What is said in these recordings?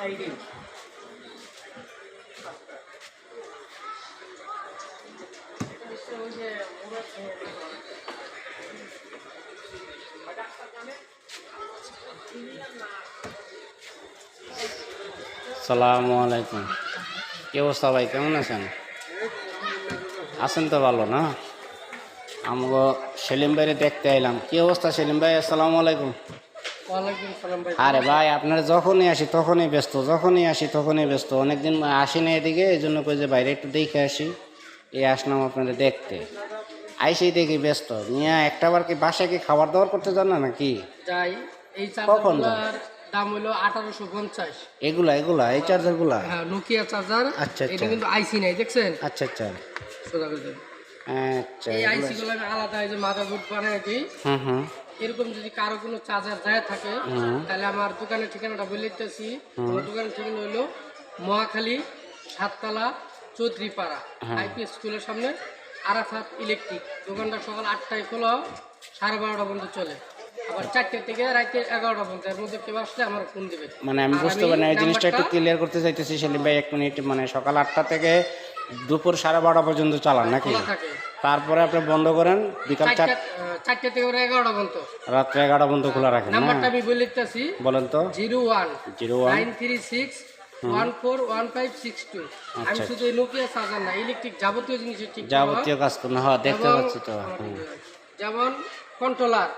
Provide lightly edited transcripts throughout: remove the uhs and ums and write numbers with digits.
আসসালামু আলাইকুম। কি অবস্থা ভাই, কেমন আছেন? আছেন তো ভালো না? আমগো সেলিম ভাইরে দেখতে এলাম। কি অবস্থা সেলিম ভাই? আসসালামু আলাইকুম। আরে ভাই, আপনার যখনই আসি তখনই ব্যস্ত, যখনই আসি তখনই ব্যস্ত। অনেকদিন আসি না এদিকে, এই জন্য কই যে বাইরে একটু দেখে আসি। এই আসলাম আপনাদের দেখতে। আইসেই দেখি ব্যস্ত। মিয়া একটাবার কি বাসায় কি খাবার দাবার করতে যান না নাকি? যাই। এই কখন যান? চার্জারগুলোর দাম হলো 1850। এগুলা এই চার্জারগুলা? হ্যাঁ, নোকিয়া চার্জার। আচ্ছা এটা আচ্ছা কিন্তু আইসি নাই, দেখছেন? আচ্ছা আচ্ছা সোজা করে দেন। আচ্ছা। এই আইসি গুলো আলাদা, এই যে মাদারবোর্ড বানায় দিই। হুম। এরকম যদি কারো কোনো চার্জার যায় থাকে, তাহলে আমার দোকানের ঠিকানাটা বলে দিতেছি। আমার দোকানের ঠিকানা হলো মহাখালী, সাততলা, চৌধুরীপাড়া, আইপি স্কুলের সামনে, আরাফাত ইলেকট্রিক। দোকানটা সকাল 8টায় খোলা, 12:30 পর্যন্ত চলে। আবার 4টে থেকে রাতে 11টা পর্যন্ত। এর মধ্যে কেউ আসলে আমার ফোন দেবে। মানে আমি বুঝতে পারি না, এই জিনিসটা একটু ক্লিয়ার করতে চাইতেছি সেলিম ভাই, 1 মিনিট। মানে সকাল 8টা থেকে দুপুর 12:30 পর্যন্ত চালান নাকি? তারপরে আপনি বন্ধ করেন বিকাল 4টে থেকে 11টা পর্যন্ত, রাত্রে 11টা পর্যন্ত খোলা রাখেন? নাম্বারটা আমি বলে দিতেছি। বলেন তো। 019361415562। আমি শুধু এই নোকিয়া চার্জার না, ইলেকট্রিক যাবতীয় জিনিসের ঠিক যাবতীয় কাজ করেন? হ্যাঁ, দেখতে পাচ্ছি তো। যেমন কন্ট্রোলার,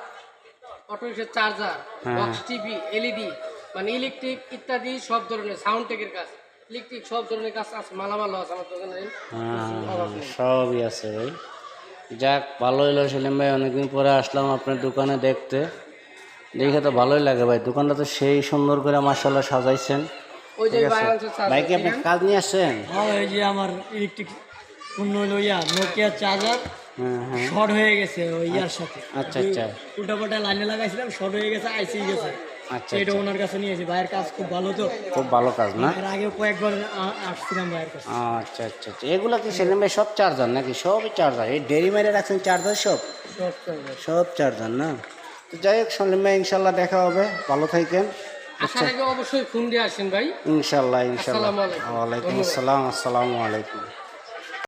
অটোরিক্সার চার্জার, বক্স টিভি, এলইডি, মানে ইলেকট্রিক ইত্যাদি সব ধরনের সাউন্ড টেকের কাজ, ইলেকট্রিক সব ধরনের কাজ আছে। মালামালও আছে আমার দোকানে, সবই আছে ভাই। যাক, ভালো হইলো সেলিম ভাই, অনেকদিন পরে আসলাম আপনার দোকানে দেখতে। দেখে তো ভালোই লাগে ভাই, দোকানটা তো সেই সুন্দর করে মাশাআল্লাহ সাজাইছেন। ওই যে ভাই কি আপনি কাজ নিয়ে আসছেন? হ্যাঁ, এই যে আমার ইলেকট্রিক পণ্য হলো নোকিয়া চার্জার শর্ট হয়ে গেছে ওই ইয়ার সাথে। আচ্ছা আচ্ছা। উল্টাপাল্টা লাইনে লাগাইছিলাম, শর্ট হয়ে গেছে, আইসি গেছে। আচ্ছা, এটা ওনার কাছে নিয়েছি। ভাইয়ের কাজ খুব ভালো, তো খুব ভালো কাজ না? এর আগে কয়েকবার আসছিলাম ভাইয়ের কাছে। আচ্ছা আচ্ছা আচ্ছা। এগুলো কি সেলিম ভাই সব চার্জার নাকি? সবই চার্জার? এই ডেরি মেরে রাখছেন চার্জার সব? সব চার্জার না? তো যাই হোক সেলিম ভাই, ইনশাল্লাহ দেখা হবে, ভালো থাকেন। আসার আগে অবশ্যই ফোন দিয়ে আসেন ভাই। ইনশাল্লাহ। আসসালামু আলাইকুম। ওয়ালাইকুম আসসালাম। আসসালামু আলাইকুম।